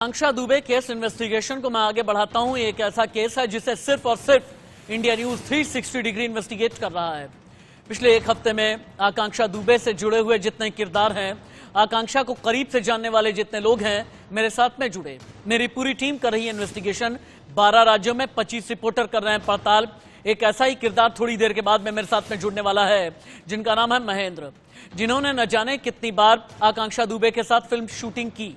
आकांक्षा Dubey case investigation को मैं आगे बढ़ाता हूं। एक ऐसा केस है जिसे सिर्फ और सिर्फ इंडिया न्यूज 360 डिग्री इन्वेस्टिगेट कर रहा है। पिछले एक हफ्ते में आकांक्षा दुबे से जुड़े हुए जितने किरदार हैं, आकांक्षा को करीब से जानने वाले जितने लोग हैं, मेरे साथ में जुड़े। मेरी पूरी टीम कर रही है इन्वेस्टिगेशन। 12 राज्यों में 25 रिपोर्टर कर रहे हैं पड़ताल। एक ऐसा ही किरदार थोड़ी देर के बाद में मेरे साथ में जुड़ने वाला है, जिनका नाम है महेंद्र, जिन्होंने न जाने कितनी बार आकांक्षा दुबे के साथ फिल्म शूटिंग की।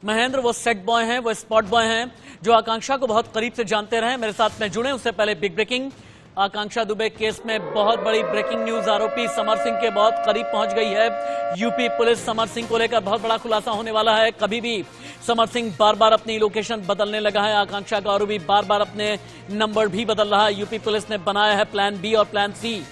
महेंद्र वो सेट बॉय हैं, वो स्पॉट बॉय हैं, जो आकांक्षा को बहुत करीब से जानते रहे। मेरे साथ में जुड़े। उससे पहले बिग ब्रेकिंग, आकांक्षा दुबे केस में बहुत बड़ी ब्रेकिंग न्यूज। आरोपी समर सिंह के बहुत करीब पहुंच गई है यूपी पुलिस। समर सिंह को लेकर बहुत बड़ा खुलासा होने वाला है। कभी भी समर सिंह बार बार अपनी लोकेशन बदलने लगा है। आकांक्षा का आरोपी बार बार अपने नंबर भी बदल रहा है। यूपी पुलिस ने बनाया है प्लान बी और प्लान सी।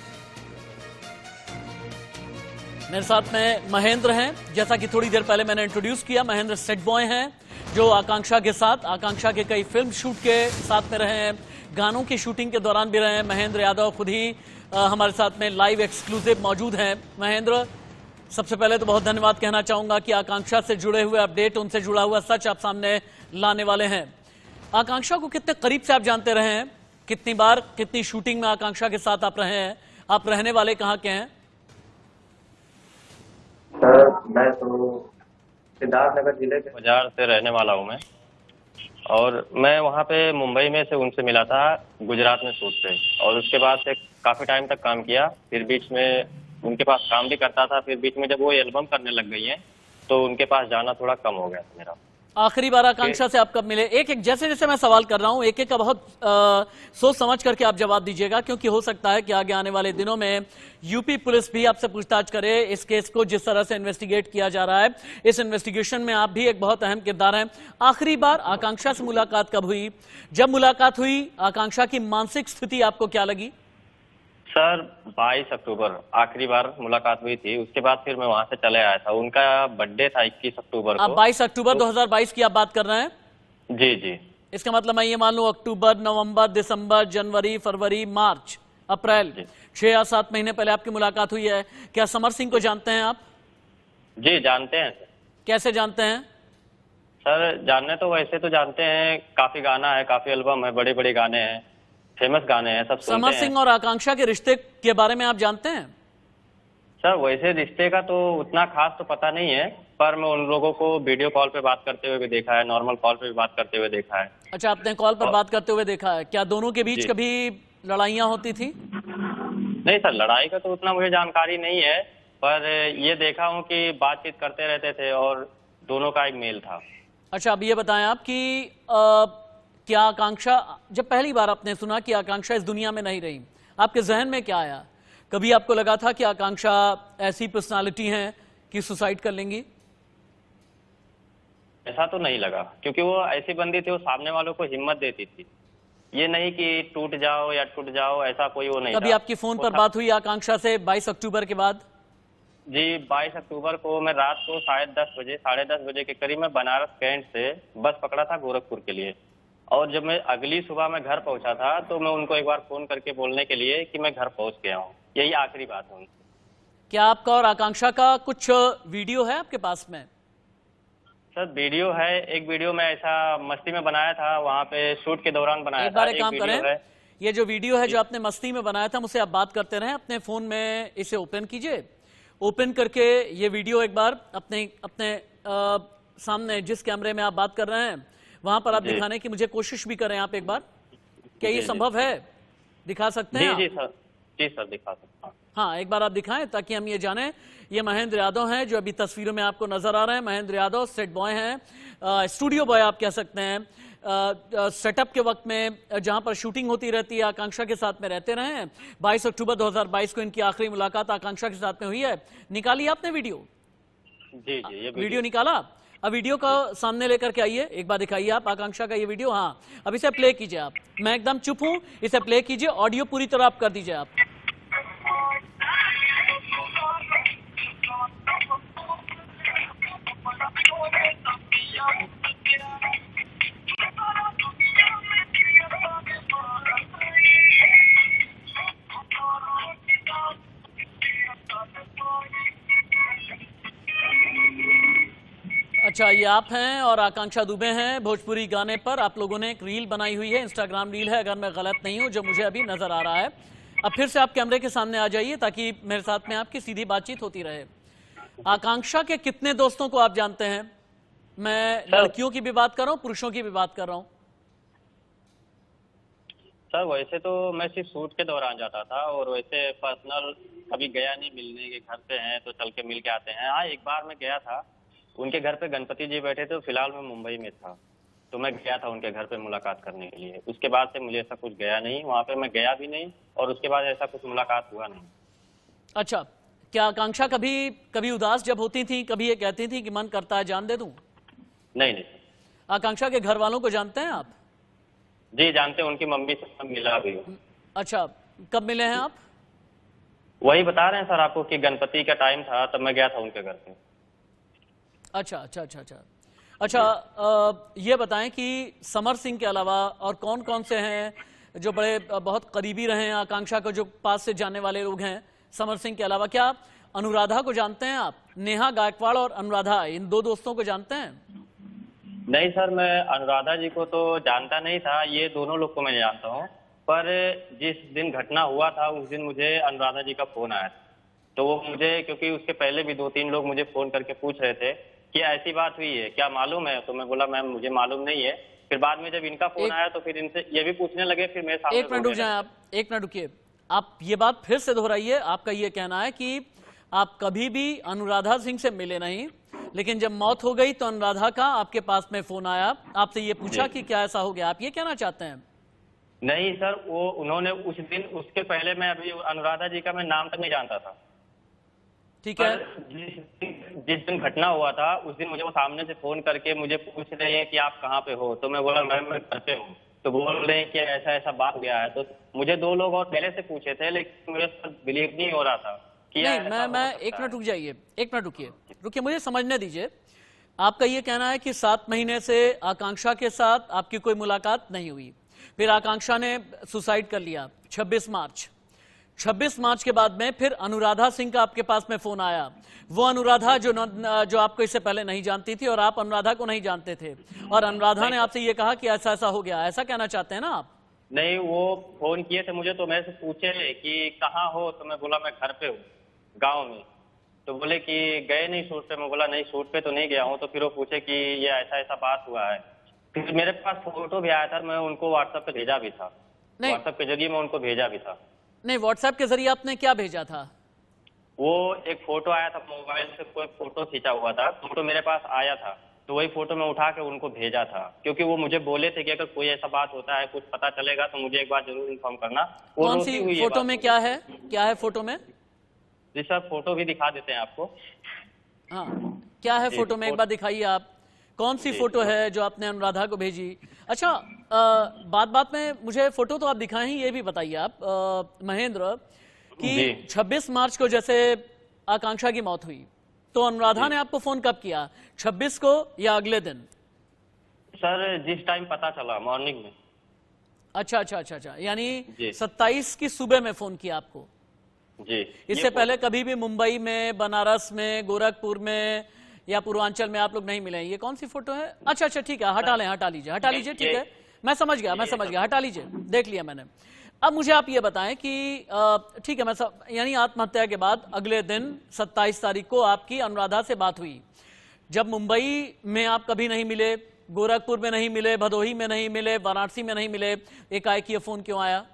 मेरे साथ में महेंद्र हैं, जैसा कि थोड़ी देर पहले मैंने इंट्रोड्यूस किया। महेंद्र सेट बॉय हैं, जो आकांक्षा के साथ, आकांक्षा के कई फिल्म शूट के साथ में रहे हैं, गानों की शूटिंग के दौरान भी रहे हैं। महेंद्र यादव खुद ही हमारे साथ में लाइव एक्सक्लूसिव मौजूद हैं। महेंद्र, सबसे पहले तो बहुत धन्यवाद कहना चाहूंगा कि आकांक्षा से जुड़े हुए अपडेट, उनसे जुड़ा हुआ सच आप सामने लाने वाले हैं। आकांक्षा को कितने करीब से आप जानते रहे हैं? कितनी बार, कितनी शूटिंग में आकांक्षा के साथ आप रहे हैं? आप रहने वाले कहाँ के हैं? सर, मैं तो सिद्धार्थनगर जिले के बाजार से रहने वाला हूँ मैं। और मैं वहाँ पे मुंबई में से उनसे मिला था गुजरात में शूट पे, और उसके बाद से काफ़ी टाइम तक काम किया। फिर बीच में उनके पास काम भी करता था। फिर बीच में जब वो एल्बम करने लग गई हैं तो उनके पास जाना थोड़ा कम हो गया था मेरा। आखिरी बार आकांक्षा से आप कब मिले? एक एक जैसे जैसे मैं सवाल कर रहा हूं, एक एक का बहुत सोच समझ करके आप जवाब दीजिएगा, क्योंकि हो सकता है कि आगे आने वाले दिनों में यूपी पुलिस भी आपसे पूछताछ करे इस केस को, जिस तरह से इन्वेस्टिगेट किया जा रहा है। इस इन्वेस्टिगेशन में आप भी एक बहुत अहम किरदार हैं। आखिरी बार आकांक्षा से मुलाकात कब हुई? जब मुलाकात हुई, आकांक्षा की मानसिक स्थिति आपको क्या लगी? सर, 22 अक्टूबर आखिरी बार मुलाकात हुई थी। उसके बाद फिर मैं वहाँ से चले आया था। उनका बर्थडे था 21 अक्टूबर आप को। 22 अक्टूबर 2022 की आप बात कर रहे हैं? जी जी। इसका मतलब मैं ये मान लूं अक्टूबर, नवंबर, दिसंबर, जनवरी, फरवरी, मार्च, अप्रैल, 6 या 7 महीने पहले आपकी मुलाकात हुई है। क्या समर सिंह को जानते हैं आप? जी, जानते हैं सर। कैसे जानते हैं? सर, जानने तो वैसे तो जानते हैं, काफ़ी गाना है, काफ़ी एल्बम है, बड़े बड़े गाने हैं, फेमस गाने हैं, सब समर सुनते हैं। सिंह और आकांक्षा के रिश्ते के बारे में आप जानते हैं? सर, वैसे रिश्ते का तो उतना खास तो पता नहीं है, पर मैं उन लोगों को वीडियो कॉल पे बात करते हुए भी देखा है, नॉर्मल कॉल पे भी बात करते हुए देखा है। अच्छा, आपने कॉल पर बात करते हुए देखा है। क्या दोनों के बीच जी। कभी लड़ाइयां होती थी? नहीं सर, लड़ाई का तो उतना मुझे जानकारी नहीं है, पर ये देखा हूँ कि बातचीत करते रहते थे और दोनों का एक मेल था। अच्छा, अब ये बताएं आप कि क्या आकांक्षा, जब पहली बार आपने सुना कि आकांक्षा इस दुनिया में नहीं रही, आपके जहन में क्या आया? कभी आपको लगा था कि आकांक्षा ऐसी पर्सनालिटी हैं कि सुसाइड कर लेंगी? ऐसा तो नहीं लगा, क्योंकि वो ऐसी बंदी थी, वो सामने वालों को हिम्मत देती थी। ये नहीं कि टूट जाओ या टूट जाओ, ऐसा कोई वो नहीं कभी था। आपकी फोन पर बात हुई आकांक्षा से 22 अक्टूबर के बाद? जी, 22 अक्टूबर को मैं रात को शायद 10 बजे, 10:30 बजे के करीब मैं बनारस कैंट से बस पकड़ा था गोरखपुर के लिए। और जब मैं अगली सुबह मैं घर पहुंचा था तो मैं उनको एक बार फोन करके बोलने के लिए कि मैं घर पहुंच गया हूं। यही आखिरी बात है उनसे। क्या आपका और आकांक्षा का कुछ वीडियो है आपके पास में? सर, वीडियो है। एक वीडियो मैं ऐसा मस्ती में बनाया था, वहाँ पे शूट के दौरान बनाया एक था। बार एक एक काम वीडियो करें, है। ये जो वीडियो है जो आपने मस्ती में बनाया था, मुझसे आप बात करते रहें, अपने फोन में इसे ओपन कीजिए। ओपन करके ये वीडियो एक बार अपने अपने सामने जिस कैमरे में आप बात कर रहे हैं वहां पर आप दिखाने की मुझे कोशिश भी करें आप एक बार। क्या ये संभव है? दिखा सकते हैं आप? जी सर, जी सर, दिखा सकता हूँ। हाँ, एक बार आप दिखाएं ताकि हम ये जानें। ये महेंद्र यादव हैं जो अभी तस्वीरों में आपको नजर आ रहे हैं। महेंद्र यादव सेट बॉय हैं, स्टूडियो बॉय आप कह सकते हैं। सेटअप के वक्त में जहां पर शूटिंग होती रहती है, आकांक्षा के साथ में रहते रहे हैं। 22 अक्टूबर 2022 को इनकी आखिरी मुलाकात आकांक्षा के साथ में हुई है। निकाली आपने वीडियो? जी जी, ये वीडियो निकाला? अब वीडियो का सामने लेकर के आइए, एक बार दिखाइए आप आकांक्षा का ये वीडियो। हाँ, अब इसे प्ले कीजिए आप। मैं एकदम चुप हूं, इसे प्ले कीजिए। ऑडियो पूरी तरह आप कर दीजिए आप। अच्छा, ये आप हैं और आकांक्षा दुबे हैं। भोजपुरी गाने पर आप लोगों ने एक रील बनाई हुई है, इंस्टाग्राम रील है अगर मैं गलत नहीं हूं, जो मुझे अभी नजर आ रहा है। अब फिर से आप कैमरे के सामने आ जाइए ताकि मेरे साथ में आपकी सीधी बातचीत होती रहे। आकांक्षा के कितने दोस्तों को आप जानते हैं? मैं लड़कियों की भी बात कर रहा हूँ, पुरुषों की भी बात कर रहा हूँ। सर वैसे तो मैं सिर्फ शूट के दौरान जाता था, और वैसे पर्सनल कभी गया नहीं। मिलने के घर पे हैं तो चल के मिल के आते हैं। हाँ, एक बार मैं गया था उनके घर पे, गणपति जी बैठे थे। फिलहाल मैं मुंबई में था तो मैं गया था उनके घर पे मुलाकात करने के लिए। उसके बाद से मुझे ऐसा कुछ गया नहीं, वहाँ पे मैं गया भी नहीं, और उसके बाद ऐसा कुछ मुलाकात हुआ नहीं। अच्छा, क्या आकांक्षा कभी कभी उदास जब होती थी, कभी ये कहती थी कि मन करता है जान दे दूं? नहीं नहीं। आकांक्षा के घर वालों को जानते हैं आप? जी जानते हैं, उनकी मम्मी से मैं मिला भी हूँ। अच्छा, कब मिले हैं आप? वही बता रहे हैं सर आपको कि गणपति का टाइम था, तब मैं गया था उनके घर पे। अच्छा अच्छा अच्छा अच्छा अच्छा। ये बताएं कि समर सिंह के अलावा और कौन कौन से हैं जो बड़े बहुत करीबी रहे हैं आकांक्षा को, जो पास से जानने वाले लोग हैं समर सिंह के अलावा? क्या अनुराधा को जानते हैं आप? नेहा गायकवाड़ और अनुराधा, इन दो दोस्तों को जानते हैं? नहीं सर, मैं अनुराधा जी को तो जानता नहीं था, ये दोनों लोग को मैं जानता हूँ। पर जिस दिन घटना हुआ था उस दिन मुझे अनुराधा जी का फोन आया था। तो वो मुझे, क्योंकि उसके पहले भी 2-3 लोग मुझे फोन करके पूछ रहे थे कि ऐसी बात हुई है, क्या मालूम है? तो मैं बोला मैम मुझे मालूम नहीं है। फिर बाद में जब इनका फोन आया तो फिर इनसे ये भी पूछने लगे, फिर मेरे सामने। एक मिनट रुक जाएं आप, एक मिनट रुकिए। आप ये बात फिर से दोहराइए। आपका ये कहना है कि आप कभी भी अनुराधा सिंह से मिले नहीं, लेकिन जब मौत हो गई तो अनुराधा का आपके पास में फोन आया, आपसे ये पूछा कि क्या ऐसा हो गया? आप ये कहना चाहते हैं? नहीं सर, वो उन्होंने उस दिन, उसके पहले मैं अभी अनुराधा जी का मैं नाम तक नहीं जानता था। ठीक है। जिस दिन घटना हुआ था उस दिन मुझे वो सामने से फोन करके मुझे पूछ रहे हैं कि आप कहाँ पे हो। तो मैं बोला मैम मैं घर पे हूँ। तो बोल रहे हैं कि ऐसा ऐसा बात गया है। तो मुझे 2 लोग और पहले से पूछे थे, लेकिन मुझे बिलीव नहीं हो रहा था कि नहीं, मैं एक मिनट रुक जाइए, एक मिनट रुकिए, मुझे समझने दीजिए। आपका ये कहना है कि 7 महीने से आकांक्षा के साथ आपकी कोई मुलाकात नहीं हुई, फिर आकांक्षा ने सुसाइड कर लिया 26 मार्च के बाद में फिर अनुराधा सिंह का आपके पास में फोन आया। वो अनुराधा जो आपको इससे पहले नहीं जानती थी और आप अनुराधा को नहीं जानते थे, और अनुराधा ने आपसे ये कहा कि ऐसा ऐसा हो गया, ऐसा कहना चाहते हैं ना आप? नहीं, वो फोन किए थे मुझे, तो मेरे से पूछे कि कहाँ हो। तो मैं बोला मैं घर पे हूँ, गाँव में। तो बोले कि गए नहीं शूट पे? मैं बोला नहीं, शूट पे तो नहीं गया हूँ। तो फिर वो पूछे कि ये ऐसा ऐसा बात हुआ है। फिर मेरे पास फोटो भी आया था, मैं उनको व्हाट्सएप पे भेजा भी था। व्हाट्सएप के जरिए मैं उनको भेजा भी था। नहीं, व्हाट्सएप के जरिए आपने क्या भेजा था? वो एक फोटो आया था, मोबाइल से कोई फोटो खींचा हुआ था, फोटो मेरे पास आया था। तो वही फोटो मैं उठा के उनको भेजा था, क्योंकि वो मुझे बोले थे कि अगर कोई ऐसा बात होता है, कुछ पता चलेगा तो मुझे एक बार जरूर इन्फॉर्म करना। कौन सी फोटो में क्या है? क्या है फोटो में? जी सर, फोटो भी दिखा देते हैं आपको। हाँ, क्या है फोटो में, एक बार दिखाइए आप। कौन सी फोटो है जो आपने अनुराधा को भेजी? अच्छा, बात में मुझे फोटो तो आप दिखाएं ही, ये भी बताइए आप महेंद्र कि 26 मार्च को जैसे आकांक्षा की मौत हुई, तो अनुराधा ने आपको फोन कब किया? 26 को या अगले दिन? सर जिस टाइम पता चला, मॉर्निंग में। अच्छा अच्छा अच्छा अच्छा, यानी 27 की सुबह में फोन किया आपको? जी। इससे पहले कभी भी मुंबई में, बनारस में, गोरखपुर में या पूर्वांचल में आप लोग नहीं मिले? ये कौन सी फोटो है? अच्छा अच्छा, ठीक है, हटा लीजिए, ठीक है, मैं समझ गया, हटा लीजिए, देख लिया मैंने। अब मुझे आप ये बताएं कि ठीक है, यानी आत्महत्या के बाद अगले दिन 27 तारीख को आपकी अनुराधा से बात हुई। जब मुंबई में आप कभी नहीं मिले, गोरखपुर में नहीं मिले, भदोही में नहीं मिले, वाराणसी में नहीं मिले, एकाएक ये फोन क्यों आया?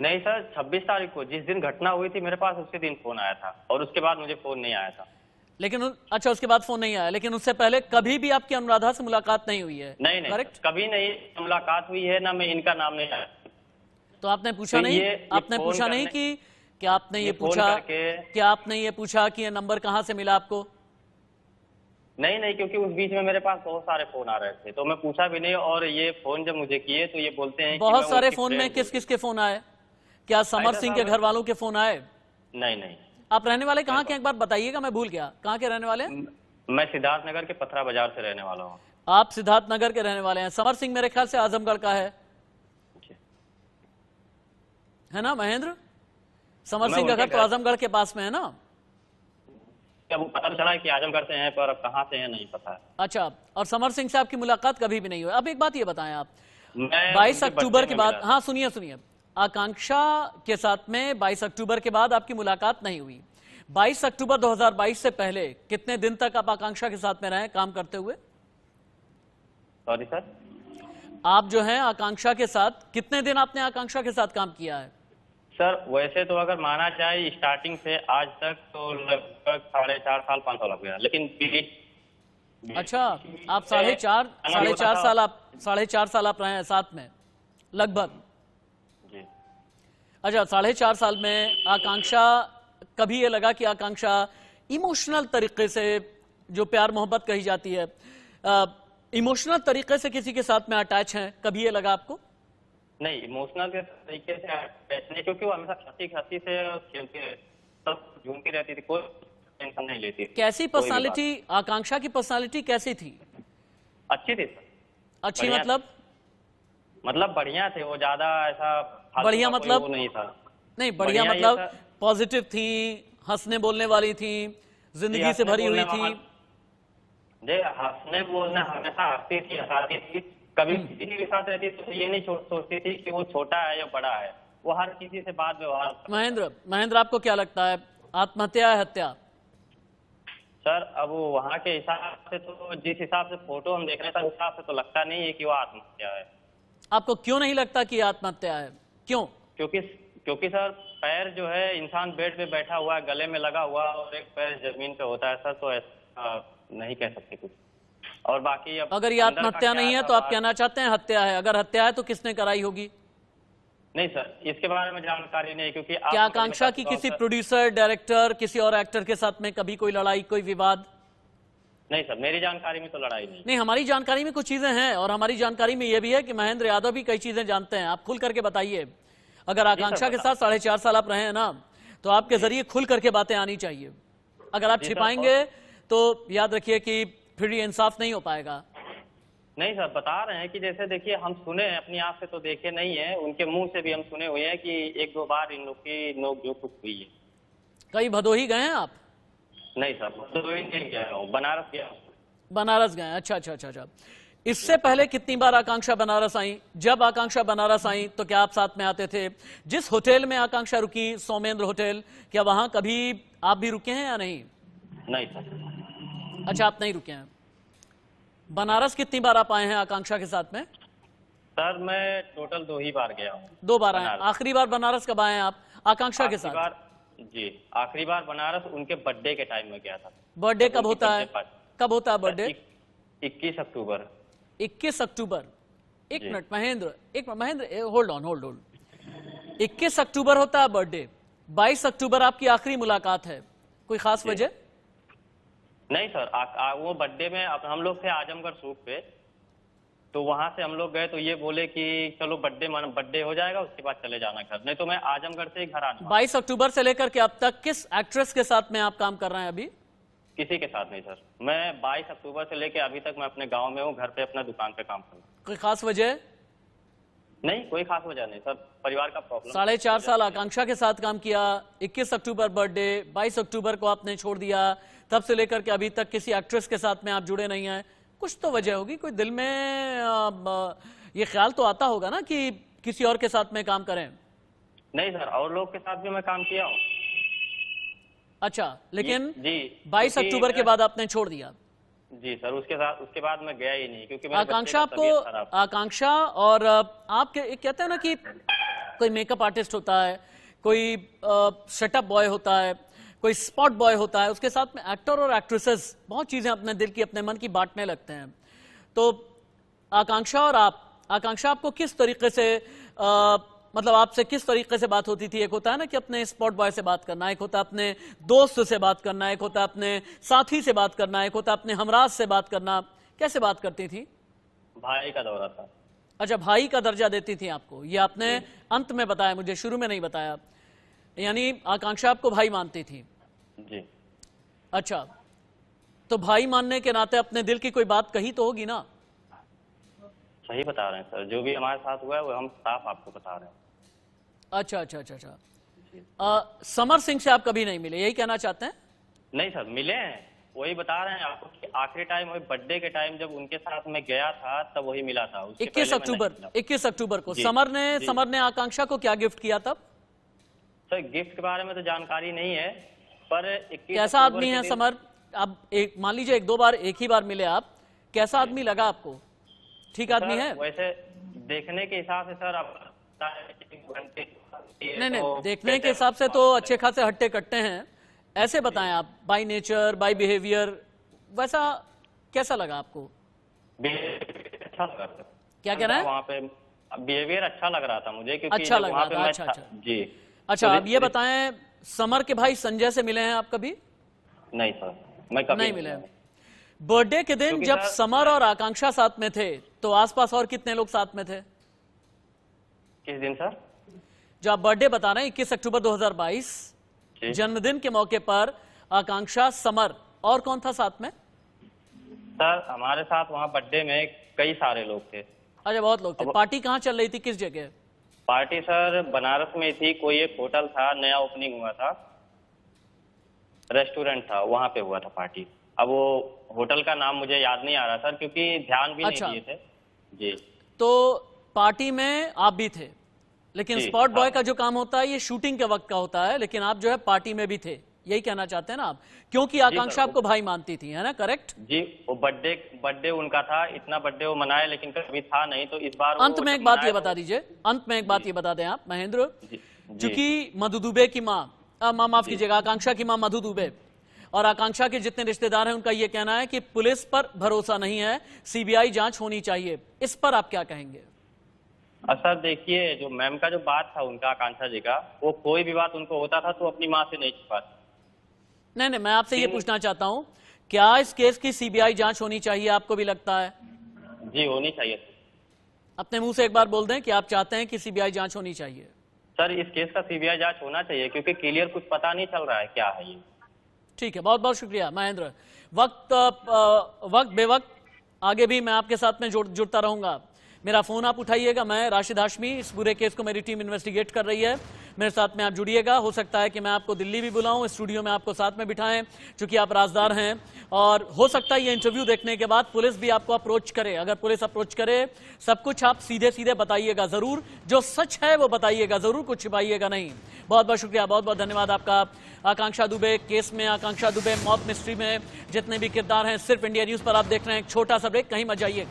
नहीं सर, 26 तारीख को जिस दिन घटना हुई थी मेरे पास, उसी दिन फोन आया था, और उसके बाद मुझे फोन नहीं आया था। लेकिन अच्छा, उसके बाद फोन नहीं आया, लेकिन उससे पहले कभी भी आपकी अनुराधा से मुलाकात नहीं हुई है? नहीं, करेक्ट, कभी नहीं मुलाकात हुई है, ना मैं इनका नाम नहीं आया। तो आपने पूछा नहीं, आपने पूछा नहीं कि क्या आपने ये पूछा, क्या आपने ये पूछा कि ये नंबर कहाँ से मिला आपको? नहीं, क्योंकि उस बीच में मेरे पास बहुत सारे फोन आ रहे थे, तो मैं पूछा भी नहीं। और ये फोन जब मुझे किए तो ये बोलते हैं बहुत सारे फोन में किस किस के फोन आए? क्या समर सिंह के घर वालों के फोन आए? नहीं। आप रहने वाले कहाँ के, एक बार बताइएगा, मैं भूल गया, कहाँ के रहने वाले? मैं सिद्धार्थ नगर के पथरा बाजार से रहने वाला हूँ। आप सिद्धार्थ नगर के रहने वाले हैं। समर सिंह मेरे ख्याल से आजमगढ़ का है ना महेंद्र? समर सिंह का घर तो आजमगढ़ के पास में है ना? अब वो पता तो चला है कि आजमगढ़ से हैं, पर अब कहाँ से हैं नहीं पता है। अच्छा, और समर सिंह से आपकी मुलाकात कभी भी नहीं हुई। अब एक बात ये बताएं आप, मैं 22 उनके अक्टूबर बर्थडे के में बाद, मिला हाँ सुनिए सुनिए, आकांक्षा के साथ में 22 अक्टूबर के बाद आपकी मुलाकात नहीं हुई। 22 अक्टूबर 2022 से पहले कितने दिन तक आप आकांक्षा के साथ में रहे काम करते हुए? सॉरी सर, आप जो हैं आकांक्षा के साथ कितने दिन आपने आकांक्षा के साथ काम किया है? सर वैसे तो अगर माना जाए स्टार्टिंग से आज तक तो लगभग 4.5 साल 5 साल लग गया, लेकिन अच्छा, आप साढ़े चार साल आप रहे हैं साथ में लगभग। जी। अच्छा, 4.5 साल में आकांक्षा, कभी ये लगा कि आकांक्षा इमोशनल तरीके से, जो प्यार मोहब्बत कही जाती है, इमोशनल तरीके से किसी के साथ में अटैच हैं, कभी ये लगा आपको? नहीं, इमोशनल के तरीके से नहीं, क्योंकि वो हमेशा हंसी हंसी से खेलती है, सब झूमती रहती थी, कोई टेंशन नहीं लेती। कैसी पर्सनालिटी, आकांक्षा की पर्सनालिटी कैसी थी? अच्छी थी सर। अच्छी बढ़िया मतलब बढ़िया थे वो, ज्यादा ऐसा फालतू बढ़िया का कोई मतलब वो नहीं था। नहीं, बढ़िया बढ़िया ये मतलब पॉजिटिव थी, हंसने बोलने वाली थी, जिंदगी से भरी हुई थी। जी, हंसने बोलने हमेशा हंसती थी, हंसाती थी। कभी किसी के साथ रहती तो ये नहीं सोचती थी कि वो छोटा है या बड़ा है, वो हर किसी से बात व्यवहार। महेंद्र आपको क्या लगता है, आत्महत्या है हत्या? सर अब वो वहाँ के हिसाब से तो, जिस हिसाब से फोटो हम देख रहे हैं, उस हिसाब से तो लगता नहीं है कि वो आत्महत्या है। आपको क्यों नहीं लगता कि आत्महत्या है, क्यों? क्योंकि सर पैर जो है, इंसान बेड पे बैठा हुआ है, गले में लगा हुआ, और एक पैर जमीन पे होता है सर, तो ऐसा नहीं कह सकते कुछ। और बाकी अब अगर ये आत्महत्या नहीं है तो आप कहना चाहते हैं हत्या है? अगर हत्या है तो किसने कराई होगी? नहीं सर, इसके बारे में जानकारी नहीं, क्योंकि क्या आकांक्षा की किसी प्रोड्यूसर, डायरेक्टर, किसी और एक्टर के साथ में कभी कोई लड़ाई, कोई विवाद? नहीं सर, मेरी जानकारी में तो लड़ाई नहीं। हमारी जानकारी में कुछ चीजें हैं, और हमारी जानकारी में यह भी है कि महेंद्र यादव भी कई चीजें जानते हैं। आप खुल करके बताइए। अगर आकांक्षा के साथ 4.5 साल आप रहे हैं ना, तो आपके जरिए खुल करके बातें आनी चाहिए। अगर आप छिपाएंगे तो याद रखिए कि फिर ये इंसाफ नहीं हो पाएगा। नहीं सर, बता रहे हैं कि जैसे देखिए, हम सुने हैं, अपनी आंख से तो देखे नहीं है, उनके मुंह से भी हम सुने हुए हैं कि 1-2 बार इन लोग की नोक-झोंक कुछ हुई है। कई भदोही गए हैं आप? नहीं सर, भदोही नहीं गया हूँ, बनारस गया हूँ। बनारस गए? अच्छा। इससे पहले कितनी बार आकांक्षा बनारस आई? जब आकांक्षा बनारस आई तो क्या आप साथ में आते थे? जिस होटल में आकांक्षा रुकी, सौमेंद्र होटल, क्या वहां कभी आप भी रुके हैं या नहीं? नहीं सर। अच्छा, आप नहीं रुके हैं। बनारस कितनी बार आप आए हैं आकांक्षा के साथ में? सर मैं टोटल 2 ही बार गया हूँ। 2 बार आए। आखिरी बार बनारस कब आए हैं आप आकांक्षा के साथ? जी, आखिरी बार बनारस उनके बर्थडे के टाइम में गया था। बर्थडे कब होता है? कब होता है बर्थडे? 21 अक्टूबर। 21 अक्टूबर। एक मिनट महेंद्र, होल्ड ऑन। 21 अक्टूबर होता है बर्थडे, 22 अक्टूबर आपकी आखिरी मुलाकात है, कोई खास वजह? नहीं सर, वो बर्थडे में हम लोग थे आजमगढ़ शूट पे, तो वहां से हम लोग गए तो ये बोले कि चलो बर्थडे हो जाएगा, उसके बाद चले जाना घर। नहीं तो मैं आजमगढ़ से ही घर आना। 22 अक्टूबर से लेकर के अब तक किस एक्ट्रेस के साथ में आप काम कर रहे हैं अभी? किसी के साथ नहीं सर, मैं 22 अक्टूबर से लेकर अभी तक मैं अपने गांव में हूँ, घर पे अपना दुकान पे काम कर रहा हूँ। कोई खास वजह? नहीं, कोई खास वजह नहीं सर, परिवार का प्रॉब्लम। 4.5 साल आकांक्षा के साथ काम किया, 21 अक्टूबर बर्थडे, 22 अक्टूबर को आपने छोड़ दिया, तब से लेकर के अभी तक किसी एक्ट्रेस के साथ में आप जुड़े नहीं हैं। कुछ तो वजह होगी, कोई दिल में ये ख्याल तो आता होगा ना कि किसी और के साथ में काम करें? नहीं सर, और लोग के साथ भी मैं काम किया हूँ। अच्छा, लेकिन जी 22 अक्टूबर के बाद आपने छोड़ दिया? जी सर, उसके बाद मैं गया ही नहीं, क्योंकि आकांक्षा आकांक्षा और आप कहते हैं ना कि कोई मेकअप आर्टिस्ट होता है, कोई सेटअप बॉय होता है, कोई स्पॉट बॉय होता है, उसके साथ में एक्टर और एक्ट्रेसेस बहुत चीजें अपने दिल की, अपने मन की बांटने लगते हैं। तो आकांक्षा और आकांक्षा आपको किस तरीके से मतलब आपसे किस तरीके से बात होती थी? एक होता है ना कि अपने स्पॉट बॉय से बात करना, एक होता है अपने दोस्त से बात करना, एक होता है अपने साथी से बात करना, एक होता है अपने हमराज से बात करना। कैसे बात करती थी? भाई का दौरा था। अच्छा, भाई का दर्जा देती थी आपको, ये आपने अंत में बताया, मुझे शुरू में नहीं बताया। यानी आकांक्षा आपको भाई मानती थी? जी। अच्छा, तो भाई मानने के नाते अपने दिल की कोई बात कही तो होगी ना? सही बता रहे हैं सर, जो भी हमारे साथ हुआ है वो हम साफ आपको बता रहे हैं। अच्छा। समर सिंह से आप कभी नहीं मिले, यही कहना चाहते हैं? नहीं सर, मिले हैं, वही बता रहे हैं आपको कि आखिरी टाइम वही बर्थडे के टाइम जब उनके साथ मैं गया था तब वही मिला था। उसके 21 पहले मैं नहीं अक्टूबर मिला। 21 अक्टूबर को जी, समर ने आकांक्षा को क्या गिफ्ट किया तब? सर गिफ्ट के बारे में तो जानकारी नहीं है, पर 21 कैसा अक्टूबर आदमी के है दिन- समर? अब एक मान लीजिए एक ही बार मिले आप, कैसा आदमी लगा आपको? ठीक आदमी सर, है? वैसे देखने के हिसाब से सर आप नहीं, देखने के हिसाब से तो अच्छे खासे हट्टे कट्टे हैं, ऐसे बताएं आप, बाय नेचर बाय बिहेवियर वैसा कैसा लगा आपको? अच्छा लगा सर। क्या कह रहे हैं? वहाँ पे बिहेवियर अच्छा लग रहा था मुझे, क्योंकि अच्छा जब लग वहाँ रहा पे था, मैं अच्छा, था- अच्छा। जी। अच्छा, पुलिस- अब ये पुलिस- बताएं, समर के भाई संजय से मिले हैं आप कभी? नहीं सर, मैं कभी नहीं मिले। बर्थडे के दिन क्योंकि जब सर- समर और आकांक्षा साथ में थे तो आसपास और कितने लोग साथ में थे? किस दिन सर? जो आप बर्थडे बता रहे हैं 21 अक्टूबर 2022, जी। जन्मदिन के मौके पर आकांक्षा, समर और कौन था साथ में? सर हमारे साथ वहाँ बर्थडे में कई सारे लोग थे। अच्छा, बहुत लोग थे। पार्टी कहाँ चल रही थी, किस जगह? पार्टी सर बनारस में थी, कोई एक होटल था, नया ओपनिंग हुआ था, रेस्टोरेंट था, वहाँ पे हुआ था पार्टी। अब वो होटल का नाम मुझे याद नहीं आ रहा सर, क्योंकि ध्यान भी अच्छा। नहीं दिए थे। जी। तो पार्टी में आप भी थे, लेकिन जी, स्पॉट बॉय हाँ। का जो काम होता है ये शूटिंग के वक्त का होता है, लेकिन आप जो है पार्टी में भी थे, यही कहना चाहते हैं ना आप? क्योंकि आकांक्षा सर, आपको भाई मानती थी, है ना? करेक्ट। जी, वो बर्थडे उनका था, इतना बर्थडे वो मनाए, लेकिन कभी था नहीं, तो इस बार अंत वो में जब एक बात मनाए ये तो- बता दीजिए, अंत में एक बात ये बता दें आप महेंद्र, जी, जी, चूंकि मधु दुबे की माँ माफ कीजिएगा, आकांक्षा की माँ मधु दुबे और आकांक्षा के जितने रिश्तेदार हैं उनका यह कहना है कि पुलिस पर भरोसा नहीं है, सीबीआई जांच होनी चाहिए, इस पर आप क्या कहेंगे? सर देखिए, जो मैम का जो बात था उनका, आकांक्षा जी का, वो कोई भी बात उनको होता था तो अपनी माँ से नहीं छुपाती। नहीं, मैं आपसे ये पूछना चाहता हूं, क्या इस केस की सीबीआई जांच होनी चाहिए, आपको भी लगता है? जी, होनी चाहिए अपने मुंह से एक बार बोल दें कि आप चाहते हैं कि सीबीआई जांच होनी चाहिए। सर। इस केस का सीबीआई जांच होना चाहिए, क्योंकि क्लियर कुछ पता नहीं चल रहा है क्या है ये। ठीक है, बहुत बहुत शुक्रिया महेंद्र। वक्त बेवक्त आगे भी मैं आपके साथ में जुड़ता रहूंगा। मेरा फोन आप उठाइएगा, मैं राशिद हाशमी, इस पूरे केस को मेरी टीम इन्वेस्टिगेट कर रही है, मेरे साथ में आप जुड़िएगा। हो सकता है कि मैं आपको दिल्ली भी बुलाऊं, स्टूडियो में आपको साथ में बिठाएं, क्योंकि आप राजदार हैं, और हो सकता है ये इंटरव्यू देखने के बाद पुलिस भी आपको अप्रोच करे। अगर पुलिस अप्रोच करे, सब कुछ आप सीधे सीधे बताइएगा जरूर, जो सच है वो बताइएगा जरूर, कुछ छिपाइएगा नहीं। बहुत बहुत शुक्रिया, बहुत बहुत धन्यवाद आपका। आकांक्षा दुबे केस में, आकांक्षा दुबे मौत मिस्ट्री में जितने भी किरदार हैं, सिर्फ इंडिया न्यूज पर आप देख रहे हैं। एक छोटा सा ब्रेक, कहीं मत जाइएगा।